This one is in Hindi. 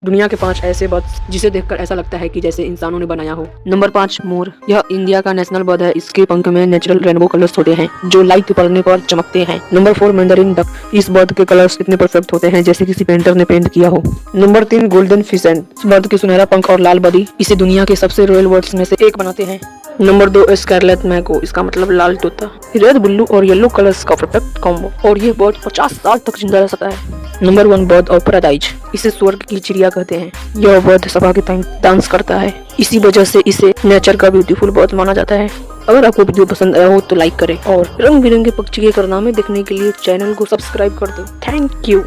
दुनिया के 5 ऐसे बर्ड्स जिसे देखकर ऐसा लगता है कि जैसे इंसानों ने बनाया हो। नंबर 5, मोर। यह इंडिया का नेशनल बर्ड है। इसके पंख में नेचुरल रेनबो कलर्स होते हैं जो लाइट पड़ने पर चमकते हैं। Number 4, Mandarin duck. इस बर्ड के कलर्स इतने परफेक्ट होते हैं जैसे किसी पेंटर ने पेंट किया हो। Number 3, golden fission. इस बर्ड के सुनहरा पंख और लाल बॉडी इसे दुनिया के सबसे रॉयल बर्ड्स में से एक बनाते हैं। Number 2, scarlet macaw. इसका मतलब लाल तोता। रेड, ब्लू और येलो कलर्स का परफेक्ट कॉम्बो और ये बर्ड 50 साल तक जिंदा रह सकता है। Number 1, bird of paradise. इसे स्वर्ग की चिड़िया कहते हैं। यह बर्ड सभा के टाइम डांस करता है, इसी वजह से इसे नेचर का ब्यूटीफुल बर्ड माना जाता है। अगर आपको वीडियो पसंद आया हो तो लाइक करें और रंग बिरंगे पक्षी के कारनामे देखने के लिए चैनल को सब्सक्राइब कर दो। Thank you.